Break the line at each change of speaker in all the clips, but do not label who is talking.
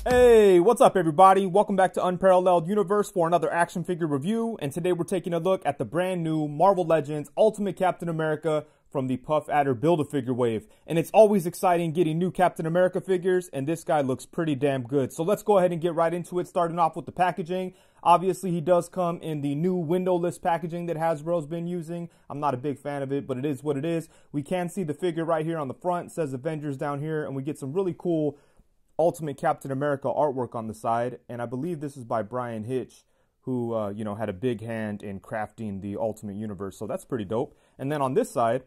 Hey, what's up everybody? Welcome back to Unparalleled Universe for another action figure review, and today we're taking a look at the brand new Marvel Legends Ultimate Captain America from the Puff Adder Build-A-Figure wave. And it's always exciting getting new Captain America figures, and this guy looks pretty damn good. So let's go ahead and get right into it, starting off with the packaging. Obviously, he does come in the new windowless packaging that Hasbro's been using. I'm not a big fan of it, but it is what it is. We can see the figure right here on the front. It says Avengers down here, and we get some really cool Ultimate Captain America artwork on the side, and I believe this is by Brian Hitch, who had a big hand in crafting the Ultimate Universe, so that's pretty dope. And then on this side,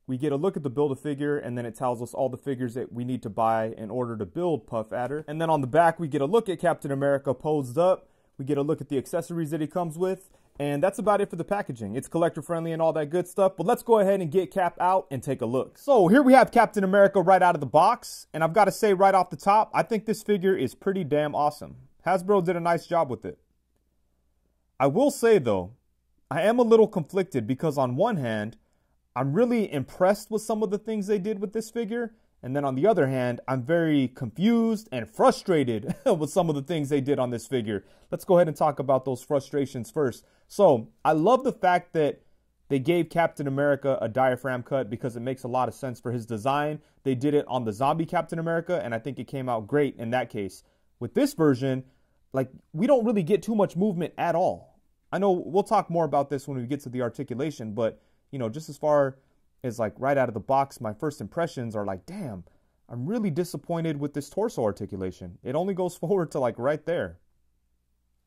we get a look at the Build-A-Figure, and then it tells us all the figures that we need to buy in order to build Puff Adder. And then on the back, we get a look at Captain America posed up. We get a look at the accessories that he comes with, and that's about it for the packaging. It's collector friendly and all that good stuff, but let's go ahead and get Cap out and take a look. So here we have Captain America right out of the box, and I've got to say right off the top, I think this figure is pretty damn awesome. Hasbro did a nice job with it. I will say though, I am a little conflicted because on one hand, I'm really impressed with some of the things they did with this figure. And then on the other hand, I'm very confused and frustrated with some of the things they did on this figure. Let's go ahead and talk about those frustrations first. So I love the fact that they gave Captain America a diaphragm cut because it makes a lot of sense for his design. They did it on the zombie Captain America, and I think it came out great in that case. With this version, we don't really get too much movement at all. I know we'll talk more about this when we get to the articulation, but just as far as right out of the box, my first impressions are damn, I'm really disappointed with this torso articulation. It only goes forward to right there.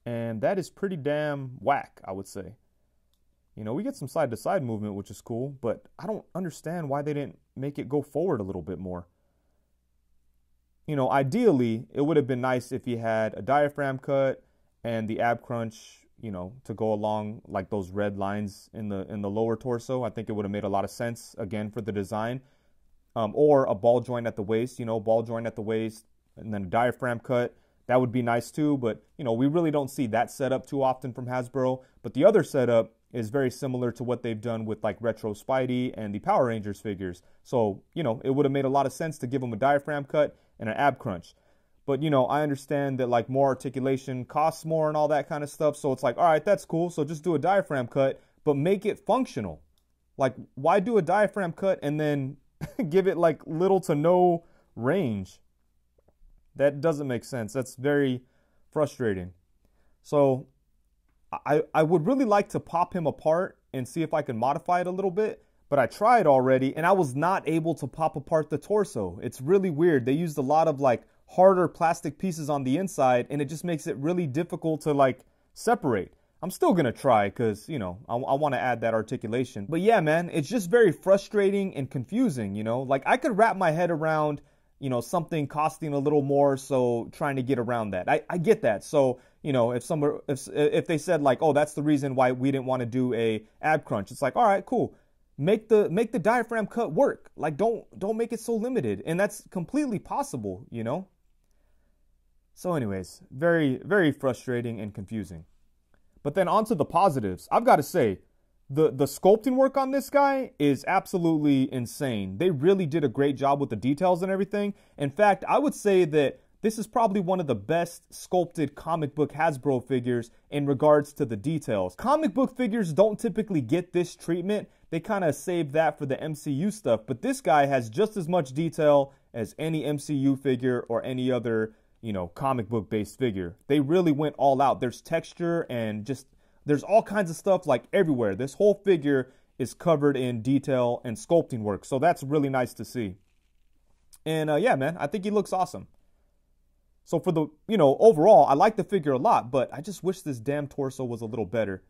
And that is pretty damn whack, I would say. We get some side to side movement, which is cool, but I don't understand why they didn't make it go forward a little bit more. Ideally, it would have been nice if he had a diaphragm cut and the ab crunch, to go along those red lines in the lower torso. I think it would have made a lot of sense, again, for the design. Or a ball joint at the waist, ball joint at the waist, and then a diaphragm cut. That would be nice too, but, we really don't see that setup too often from Hasbro. But the other setup is very similar to what they've done with Retro Spidey and the Power Rangers figures. So, it would have made a lot of sense to give him a diaphragm cut and an ab crunch. But, I understand that more articulation costs more and all that kind of stuff. So it's all right, that's cool. So just do a diaphragm cut, but make it functional. Why do a diaphragm cut and then give it little to no range? That doesn't make sense. That's very frustrating. So I would really like to pop him apart and see if I can modify it a little bit. But I tried already and I was not able to pop apart the torso. It's really weird. They used a lot of harder plastic pieces on the inside, and it just makes it really difficult to separate. I'm still gonna try because I want to add that articulation. But yeah, man, it's just very frustrating and confusing. I could wrap my head around something costing a little more, so trying to get around that. I get that. So if they said oh, that's the reason why we didn't want to do a ab crunch, it's all right, cool. Make the diaphragm cut work. Don't make it so limited, and that's completely possible. So anyways, very, very frustrating and confusing. But then on to the positives. I've got to say, the sculpting work on this guy is absolutely insane. They really did a great job with the details and everything. In fact, I would say that this is probably one of the best sculpted comic book Hasbro figures in regards to the details. Comic book figures don't typically get this treatment. They kind of save that for the MCU stuff. But this guy has just as much detail as any MCU figure or any other comic book based figure. They really went all out. There's texture and there's all kinds of stuff everywhere. This whole figure is covered in detail and sculpting work. So that's really nice to see. And yeah, man, I think he looks awesome. So for the, overall, I like the figure a lot, but I just wish this damn torso was a little better.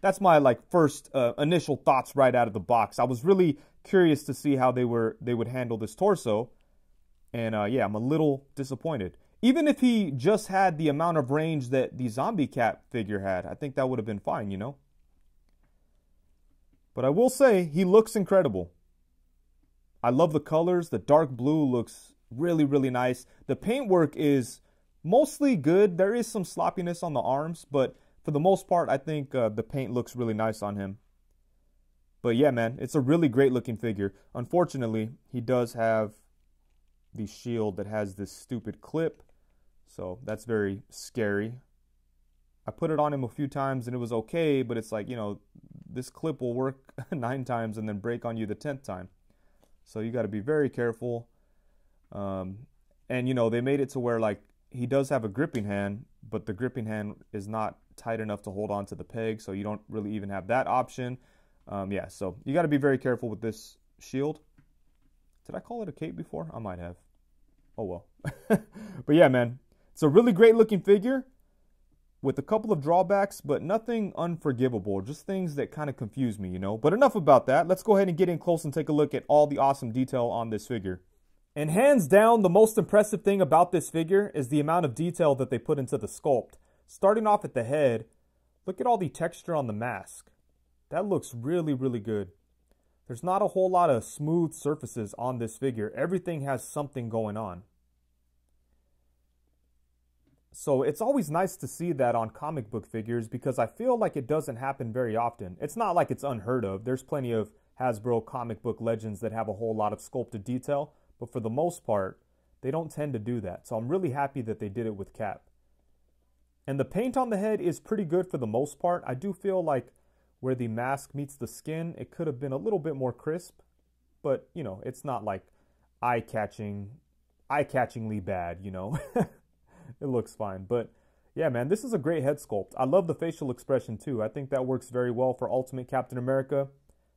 That's my first initial thoughts right out of the box. I was really curious to see how they would handle this torso. And yeah, I'm a little disappointed. Even if he just had the amount of range that the Zombie Cap figure had, I think that would have been fine, But I will say, he looks incredible. I love the colors. The dark blue looks really, really nice. The paintwork is mostly good. There is some sloppiness on the arms, but for the most part, I think the paint looks really nice on him. But yeah, man, it's a really great looking figure. Unfortunately, he does have the shield that has this stupid clip. So that's very scary. I put it on him a few times and it was okay, but it's like, you know, this clip will work 9 times and then break on you the 10th time. So you got to be very careful. And, you know, they made it to where, like, he does have a gripping hand, but the gripping hand is not tight enough to hold on to the peg, so you don't really even have that option. Yeah, so you got to be very careful with this shield. Did I call it a cape before? I might have. Oh, well. But yeah, man, it's a really great looking figure with a couple of drawbacks, but nothing unforgivable. Just things that kind of confuse me, you know. But enough about that. Let's go ahead and get in close and take a look at all the awesome detail on this figure. And hands down, the most impressive thing about this figure is the amount of detail that they put into the sculpt. Starting off at the head, look at all the texture on the mask. That looks really, really good. There's not a whole lot of smooth surfaces on this figure. Everything has something going on. So it's always nice to see that on comic book figures because I feel like it doesn't happen very often. It's not like it's unheard of. There's plenty of Hasbro comic book legends that have a whole lot of sculpted detail. But for the most part, they don't tend to do that. So I'm really happy that they did it with Cap. And the paint on the head is pretty good for the most part. I do feel like where the mask meets the skin, it could have been a little bit more crisp. But, you know, it's not like eye-catchingly bad, you know. It looks fine. But, yeah, man, this is a great head sculpt. I love the facial expression, too. I think that works very well for Ultimate Captain America.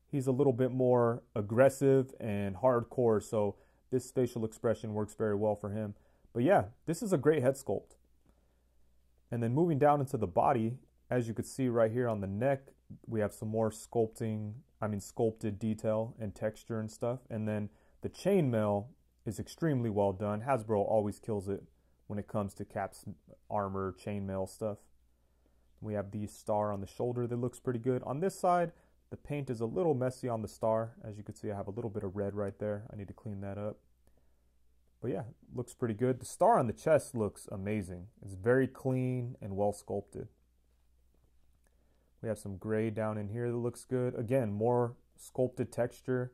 He's a little bit more aggressive and hardcore, so this facial expression works very well for him. But yeah, this is a great head sculpt. And then moving down into the body, as you could see right here on the neck, we have some more sculpted detail and texture and stuff. And then the chainmail is extremely well done. Hasbro always kills it when it comes to Cap's armor, chainmail stuff. We have the star on the shoulder that looks pretty good. On this side, the paint is a little messy on the star. As you can see, I have a little bit of red right there. I need to clean that up. But yeah, looks pretty good. The star on the chest looks amazing. It's very clean and well sculpted. We have some gray down in here that looks good. Again, more sculpted texture.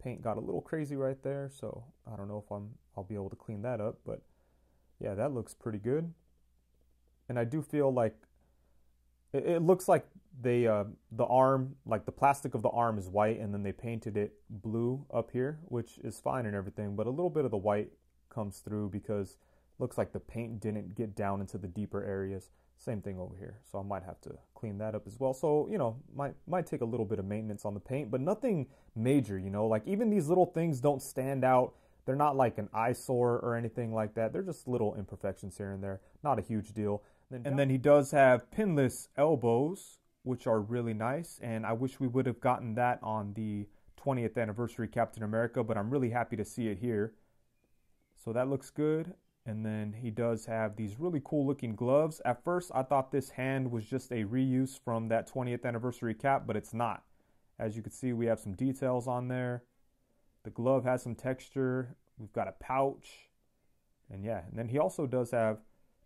Paint got a little crazy right there, so I don't know if I'll be able to clean that up. But yeah, that looks pretty good. And I do feel like it looks like they the arm, like the plastic of the arm is white and then they painted it blue up here, which is fine and everything, but a little bit of the white comes through because it looks like the paint didn't get down into the deeper areas. Same thing over here, so I might have to clean that up as well. So, you know, might take a little bit of maintenance on the paint, but nothing major, you know, like even these little things don't stand out. They're not like an eyesore or anything like that. They're just little imperfections here and there, not a huge deal. And then he does have pinless elbows, which are really nice, and I wish we would have gotten that on the 20th anniversary Captain America, but I'm really happy to see it here. So that looks good. And then he does have these really cool looking gloves. At first, I thought this hand was just a reuse from that 20th anniversary cap, but it's not. As you can see, we have some details on there. The glove has some texture. We've got a pouch. And yeah, and then he also does have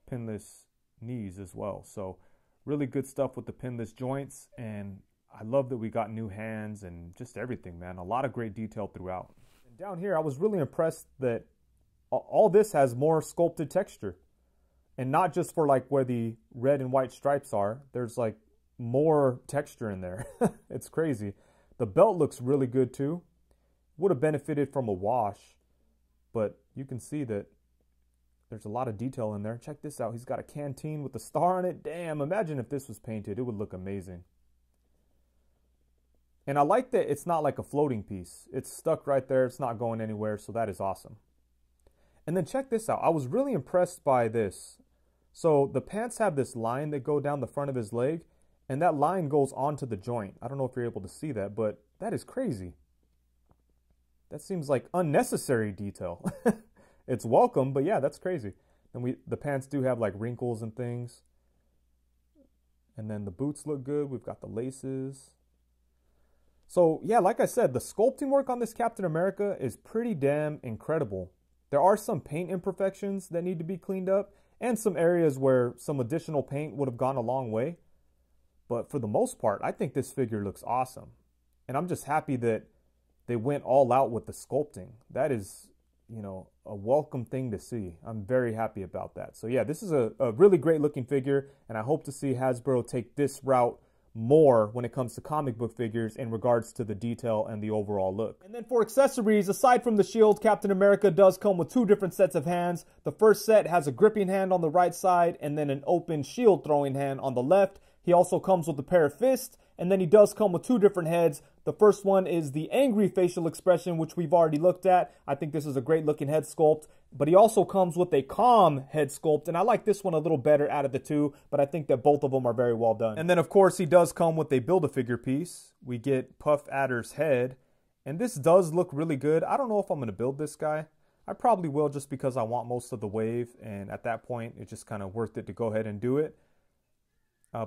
pinless knees as well. So really good stuff with the pinless joints, and I love that we got new hands and just everything, man. A lot of great detail throughout. And down here, I was really impressed that all this has more sculpted texture, and not just for like where the red and white stripes are. There's like more texture in there. It's crazy. The belt looks really good too. Would have benefited from a wash, but you can see that there's a lot of detail in there. Check this out. He's got a canteen with a star on it. Damn, imagine if this was painted. It would look amazing. And I like that it's not like a floating piece. It's stuck right there. It's not going anywhere, so that is awesome. And then check this out. I was really impressed by this. So the pants have this line that go down the front of his leg, and that line goes onto the joint. I don't know if you're able to see that, but that is crazy. That seems like unnecessary detail. It's welcome, but yeah, that's crazy. And the pants do have like wrinkles and things. And then the boots look good. We've got the laces. So yeah, like I said, the sculpting work on this Captain America is pretty damn incredible. There are some paint imperfections that need to be cleaned up, and some areas where some additional paint would have gone a long way. But for the most part, I think this figure looks awesome. And I'm just happy that they went all out with the sculpting. That is, a welcome thing to see. I'm very happy about that. So yeah, this is a really great looking figure, and I hope to see Hasbro take this route more when it comes to comic book figures in regards to the detail and the overall look. And then for accessories, aside from the shield, Captain America does come with 2 different sets of hands. The first set has a gripping hand on the right side and then an open shield throwing hand on the left. He also comes with a pair of fists, and then he does come with 2 different heads. The first one is the angry facial expression, which we've already looked at. I think this is a great looking head sculpt, but he also comes with a calm head sculpt, and I like this one a little better out of the 2, but I think that both of them are very well done. And then of course he does come with a Build-A-Figure piece. We get Puff Adder's head, and this does look really good. I don't know if I'm going to build this guy. I probably will, just because I want most of the wave, and at that point it's just kind of worth it to go ahead and do it.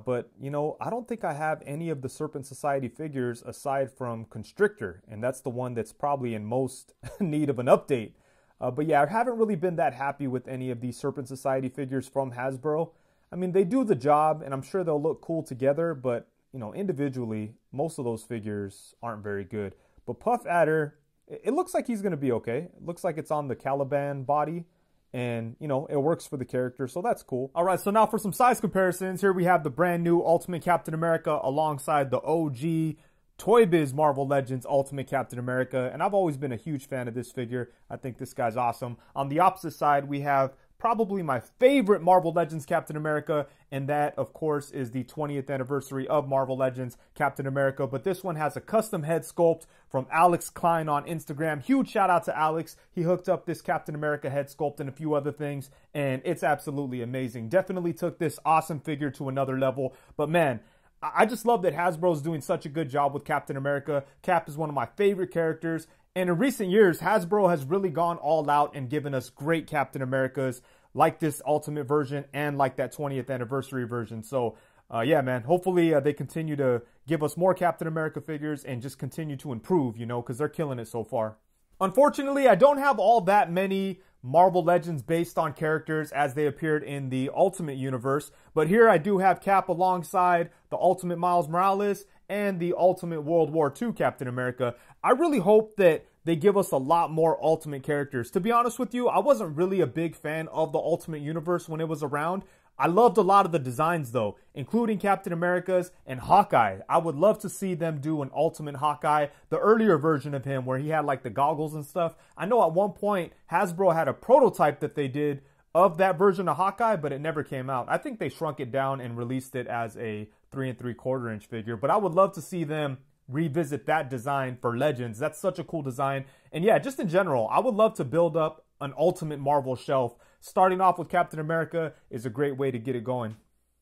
But, I don't think I have any of the Serpent Society figures aside from Constrictor, and that's the one that's probably in most need of an update. But yeah, I haven't really been that happy with any of these Serpent Society figures from Hasbro. I mean, they do the job, and I'm sure they'll look cool together, but, individually, most of those figures aren't very good. But Puff Adder, it looks like he's going to be okay. It looks like it's on the Caliban body. And, it works for the character, so that's cool. All right, so now for some size comparisons. Here we have the brand new Ultimate Captain America alongside the OG Toy Biz Marvel Legends Ultimate Captain America. And I've always been a huge fan of this figure. I think this guy's awesome. On the opposite side, we have probably my favorite Marvel Legends Captain America, and that, of course, is the 20th anniversary of Marvel Legends Captain America. But this one has a custom head sculpt from Alex Klein on Instagram. Huge shout out to Alex. He hooked up this Captain America head sculpt and a few other things, and it's absolutely amazing. Definitely took this awesome figure to another level. But man, I just love that Hasbro's doing such a good job with Captain America. Cap is one of my favorite characters. And in recent years, Hasbro has really gone all out and given us great Captain Americas like this Ultimate version and like that 20th anniversary version. So, yeah, man, hopefully they continue to give us more Captain America figures and just continue to improve, because they're killing it so far. Unfortunately, I don't have all that many Marvel Legends based on characters as they appeared in the Ultimate Universe. But here I do have Cap alongside the Ultimate Miles Morales and the Ultimate World War II Captain America. I really hope that they give us a lot more Ultimate characters. To be honest with you, I wasn't really a big fan of the Ultimate Universe when it was around. I loved a lot of the designs though, including Captain America's and Hawkeye. I would love to see them do an Ultimate Hawkeye, the earlier version of him where he had like the goggles and stuff. I know at one point Hasbro had a prototype that they did of that version of Hawkeye, but it never came out. I think they shrunk it down and released it as a 3 3/4 inch figure, but I would love to see them revisit that design for Legends. That's such a cool design. And yeah, just in general, I would love to build up an Ultimate Marvel shelf. Starting off with Captain America is a great way to get it going.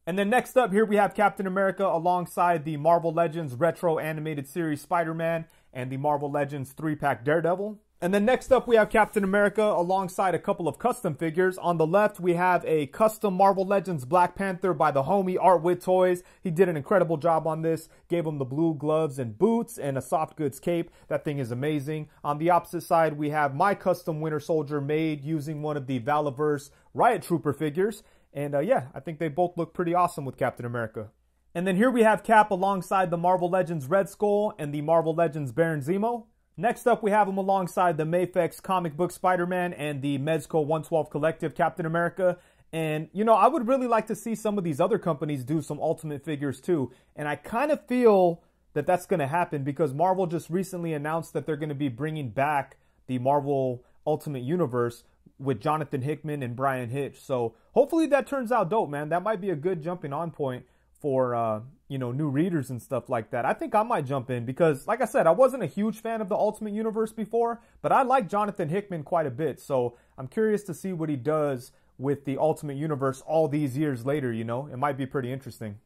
And then next up here we have Captain America alongside the Marvel Legends Retro Animated Series Spider-Man and the Marvel Legends 3-pack Daredevil. And then next up we have Captain America alongside a couple of custom figures. On the left we have a custom Marvel Legends Black Panther by the homie Art With Toys. He did an incredible job on this. Gave him the blue gloves and boots and a soft goods cape. That thing is amazing. On the opposite side we have my custom Winter Soldier made using one of the Valaverse Riot Trooper figures. And yeah, I think they both look pretty awesome with Captain America. And then here we have Cap alongside the Marvel Legends Red Skull and the Marvel Legends Baron Zemo. Next up, we have him alongside the Mafex Comic Book Spider-Man and the Mezco 112 Collective Captain America. And, I would really like to see some of these other companies do some Ultimate figures too. And I kind of feel that that's going to happen because Marvel just recently announced that they're going to be bringing back the Marvel Ultimate Universe with Jonathan Hickman and Brian Hitch. So hopefully that turns out dope, man. That might be a good jumping on point for, new readers and stuff like that. I think I might jump in because, like I said, I wasn't a huge fan of the Ultimate Universe before, but I like Jonathan Hickman quite a bit. So I'm curious to see what he does with the Ultimate Universe all these years later, It might be pretty interesting.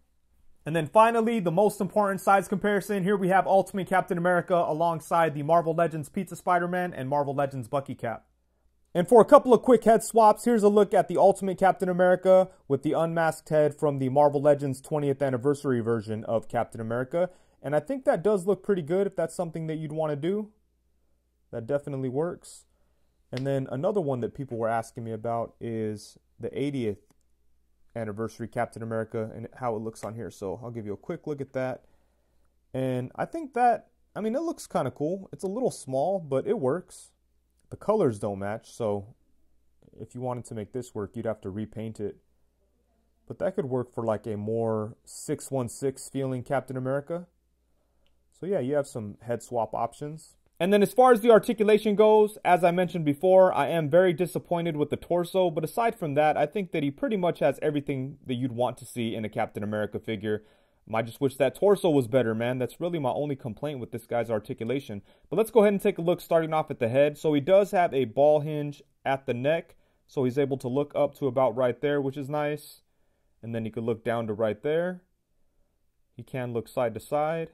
And then finally, the most important size comparison. Here we have Ultimate Captain America alongside the Marvel Legends Pizza Spider-Man and Marvel Legends Bucky Cap. And for a couple of quick head swaps, here's a look at the Ultimate Captain America with the unmasked head from the Marvel Legends 20th anniversary version of Captain America. And I think that does look pretty good if that's something that you'd want to do. That definitely works. And then another one that people were asking me about is the 80th anniversary Captain America and how it looks on here. So I'll give you a quick look at that. And I think that, it looks kind of cool. It's a little small, but it works. The colors don't match, so if you wanted to make this work, you'd have to repaint it. But that could work for like a more 616 feeling Captain America. So yeah, you have some head swap options. And then as far as the articulation goes, as I mentioned before, I am very disappointed with the torso. But aside from that, I think that he pretty much has everything that you'd want to see in a Captain America figure. I just wish that torso was better, man. That's really my only complaint with this guy's articulation. But let's go ahead and take a look starting off at the head. So he does have a ball hinge at the neck. So he's able to look up to about right there, which is nice. And then he could look down to right there. He can look side to side.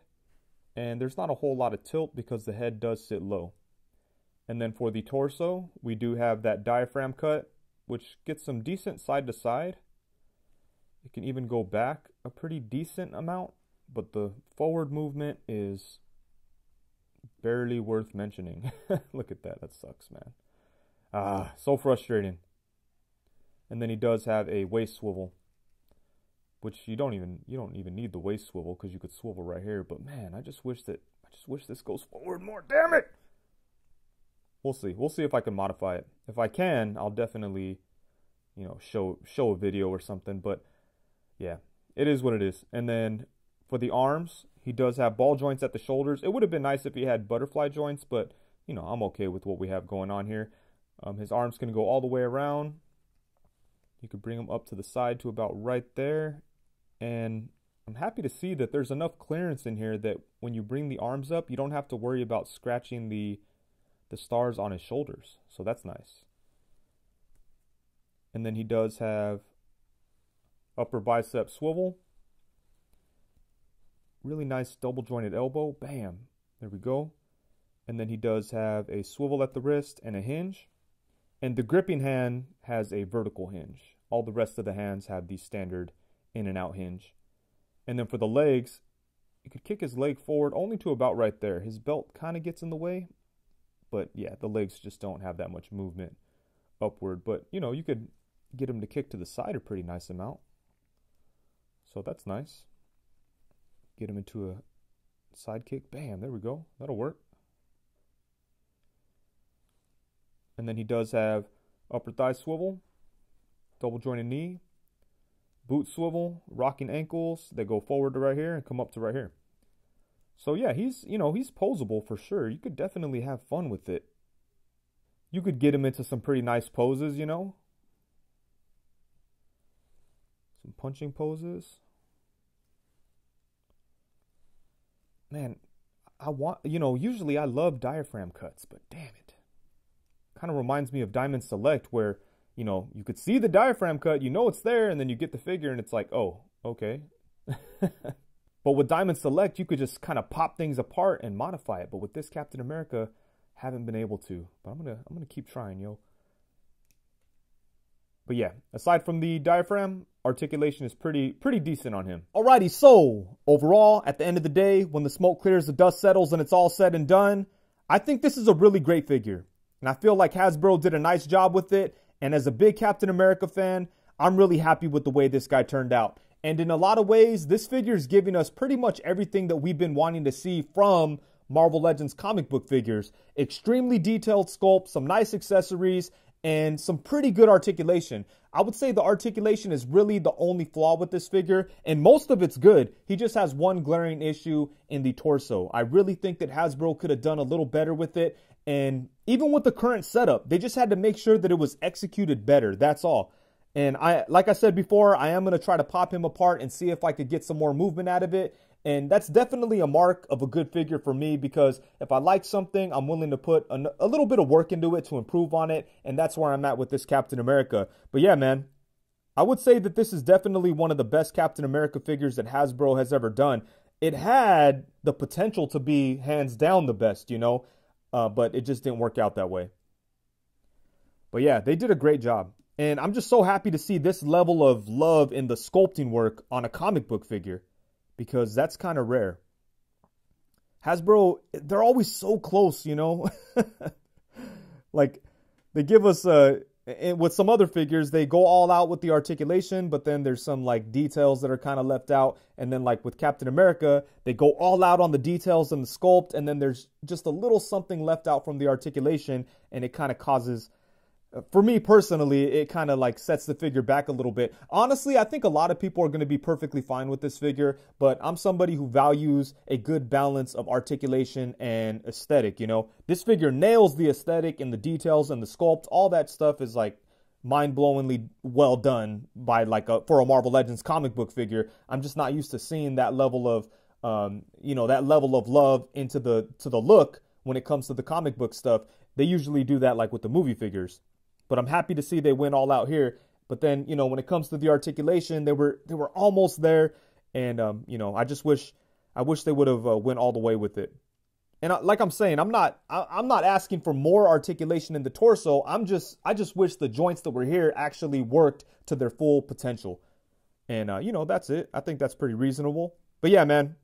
And there's not a whole lot of tilt because the head does sit low. And then for the torso, we do have that diaphragm cut, which gets some decent side to side. It can even go back a pretty decent amount, but the forward movement is barely worth mentioning. Look at that. That sucks, man. So frustrating. And then he does have a waist swivel, which you don't even need the waist swivel because you could swivel right here. But man, I just wish this goes forward more. Damn it. We'll see. We'll see if I can modify it. If I can, I'll definitely, show a video or something. But yeah, it is what it is. And then for the arms, he does have ball joints at the shoulders. It would have been nice if he had butterfly joints, but I'm okay with what we have going on here. His arms can go all the way around. You could bring them up to the side to about right there. And I'm happy to see that there's enough clearance in here that when you bring the arms up, you don't have to worry about scratching the stars on his shoulders. So that's nice. And then he does have upper bicep swivel. Really nice double jointed elbow. Bam. There we go. And then he does have a swivel at the wrist and a hinge. And the gripping hand has a vertical hinge. All the rest of the hands have the standard in and out hinge. And then for the legs, you could kick his leg forward only to about right there. His belt kind of gets in the way. But yeah, the legs just don't have that much movement upward. But you could get him to kick to the side a pretty nice amount. So that's nice. Get him into a side kick. Bam, there we go. That'll work. And then he does have upper thigh swivel, double jointed knee, boot swivel, rocking ankles. They go forward to right here and come up to right here. So yeah, he's posable for sure. You could definitely have fun with it. You could get him into some pretty nice poses, Some punching poses. Man, usually I love diaphragm cuts, but damn it. Kind of reminds me of Diamond Select where, you could see the diaphragm cut, it's there, and then you get the figure and it's like, oh, okay. But with Diamond Select, you could just kind of pop things apart and modify it. But with this Captain America, haven't been able to. But I'm gonna keep trying, yo. But yeah, aside from the diaphragm, articulation is pretty decent on him. Alrighty, so overall, at the end of the day, when the smoke clears, the dust settles, and it's all said and done, I think this is a really great figure. And I feel like Hasbro did a nice job with it. And as a big Captain America fan, I'm really happy with the way this guy turned out. And in a lot of ways, this figure is giving us pretty much everything that we've been wanting to see from Marvel Legends comic book figures. Extremely detailed sculpt, some nice accessories, and some pretty good articulation. I would say the articulation is really the only flaw with this figure, and most of it's good. He just has one glaring issue in the torso. I really think that Hasbro could have done a little better with it, and even with the current setup, they just had to make sure that it was executed better. That's all. And like I said before, I am going to try to pop him apart and see if I could get some more movement out of it. And that's definitely a mark of a good figure for me, because if I like something, I'm willing to put a little bit of work into it to improve on it. And that's where I'm at with this Captain America. But yeah, man, I would say that this is definitely one of the best Captain America figures that Hasbro has ever done. It had the potential to be hands down the best, but it just didn't work out that way. But yeah, they did a great job. And I'm just so happy to see this level of love in the sculpting work on a comic book figure, because that's kind of rare. Hasbro, they're always so close, Like, they give us And with some other figures, they go all out with the articulation, but then there's some like details that are kind of left out. And then like with Captain America, they go all out on the details and the sculpt, and then there's just a little something left out from the articulation, and it kind of causes, for me personally, it kind of like sets the figure back a little bit. Honestly, I think a lot of people are going to be perfectly fine with this figure, but I'm somebody who values a good balance of articulation and aesthetic. You know, this figure nails the aesthetic and the details and the sculpt. All that stuff is like mind-blowingly well done by like for a Marvel Legends comic book figure. I'm just not used to seeing that level of that level of love into the look when it comes to the comic book stuff. They usually do that like with the movie figures. But I'm happy to see they went all out here. But then, when it comes to the articulation, they were almost there. And, I wish they would have went all the way with it. And like I'm saying, I'm not asking for more articulation in the torso. I just wish the joints that were here actually worked to their full potential. And, that's it. I think that's pretty reasonable. But yeah, man.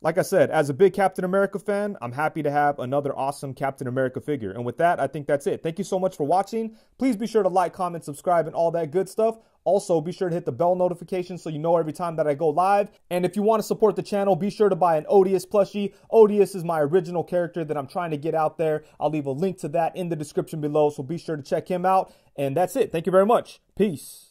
Like I said, as a big Captain America fan, I'm happy to have another awesome Captain America figure. And with that, I think that's it. Thank you so much for watching. Please be sure to like, comment, subscribe, and all that good stuff. Also, be sure to hit the bell notification so you know every time that I go live. And if you want to support the channel, be sure to buy an Odious plushie. Odious is my original character that I'm trying to get out there. I'll leave a link to that in the description below, so be sure to check him out. And that's it. Thank you very much. Peace.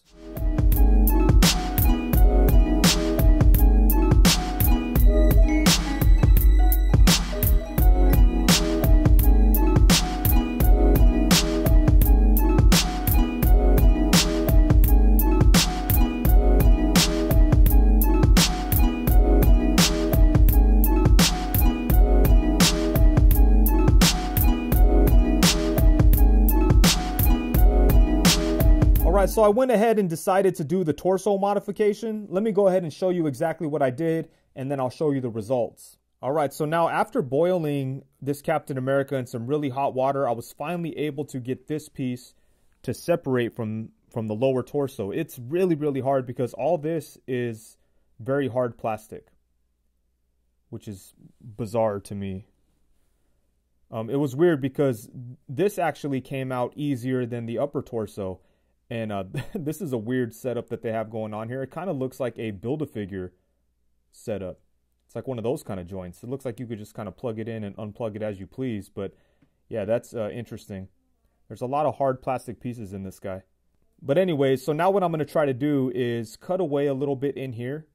Alright, so I went ahead and decided to do the torso modification. Let me go ahead and show you exactly what I did, and then I'll show you the results. Alright, so now after boiling this Captain America in some really hot water, I was finally able to get this piece to separate from the lower torso. It's really, really hard because all this is very hard plastic, which is bizarre to me. It was weird because this actually came out easier than the upper torso. And this is a weird setup that they have going on here. It kind of looks like a Build-A-Figure setup. It's like one of those kind of joints. It looks like you could just kind of plug it in and unplug it as you please. But yeah, that's interesting. There's a lot of hard plastic pieces in this guy. But anyways, so now what I'm going to try to do is cut away a little bit in here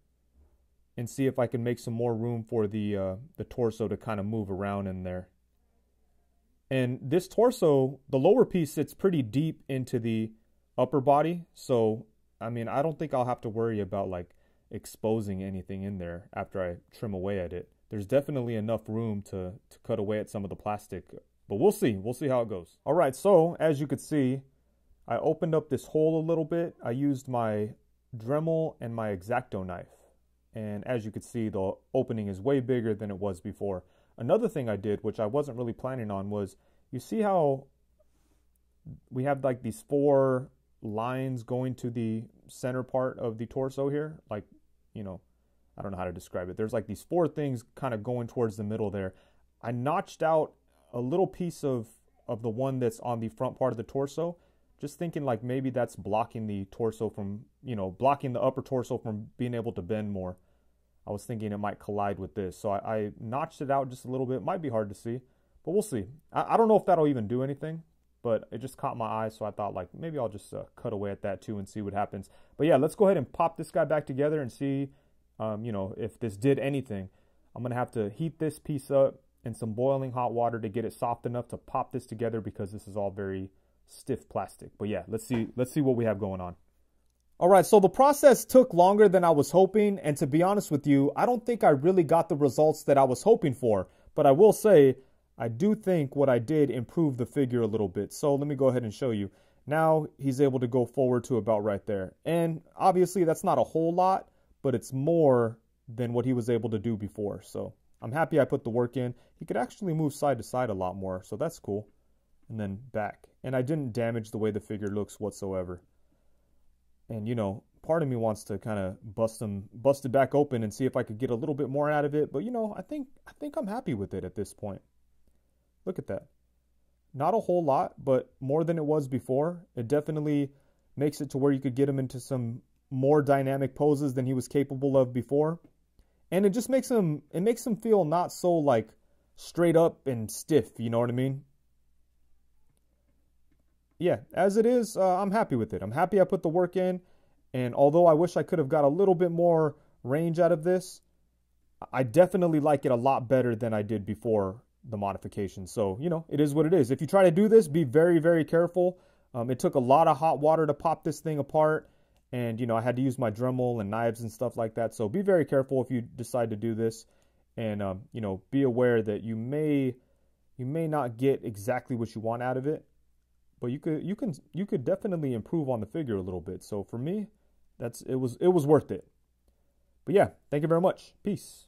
and see if I can make some more room for the torso to kind of move around in there. And this torso, the lower piece sits pretty deep into the upper body, so I mean, I don't think I'll have to worry about like exposing anything in there after I trim away at it. There's definitely enough room to cut away at some of the plastic, but we'll see how it goes. All right, so as you could see, I opened up this hole a little bit. I used my Dremel and my X-Acto knife, and as you could see, the opening is way bigger than it was before. Another thing I did, which I wasn't really planning on, was you see how we have like these 4 lines going to the center part of the torso here, like, I don't know how to describe it. There's like these 4 things kind of going towards the middle there. I notched out a little piece of the one that's on the front part of the torso, just thinking like maybe that's blocking the torso from, blocking the upper torso from being able to bend more. I was thinking it might collide with this, so I notched it out just a little bit. Might be hard to see, but we'll see. I don't know if that'll even do anything, but it just caught my eye, so I thought like maybe I'll just cut away at that too and see what happens. But yeah, let's go ahead and pop this guy back together and see, if this did anything. I'm gonna have to heat this piece up in some boiling hot water to get it soft enough to pop this together because this is all very stiff plastic. But yeah, let's see what we have going on. All right, so the process took longer than I was hoping, and to be honest with you, I don't think I really got the results that I was hoping for. But I will say, I do think what I did improved the figure a little bit. So let me go ahead and show you. Now he's able to go forward to about right there. And obviously that's not a whole lot, but it's more than what he was able to do before. So I'm happy I put the work in. He could actually move side to side a lot more, so that's cool. And then back. And I didn't damage the way the figure looks whatsoever. And part of me wants to kind of bust it back open and see if I could get a little bit more out of it. But I think I'm happy with it at this point. Look at that. Not a whole lot, but more than it was before. It definitely makes it to where you could get him into some more dynamic poses than he was capable of before. And it just makes him feel not so like straight up and stiff, you know what I mean? Yeah, as it is, I'm happy with it. I'm happy I put the work in, and although I wish I could have got a little bit more range out of this, I definitely like it a lot better than I did before the modification. So, you know, it is what it is. If you try to do this, be very, very careful. It took a lot of hot water to pop this thing apart, and, you know, I had to use my Dremel and knives and stuff like that. So be very careful if you decide to do this, and, you know, be aware that you may not get exactly what you want out of it, but you could definitely improve on the figure a little bit. So for me, it was worth it. But yeah, thank you very much. Peace.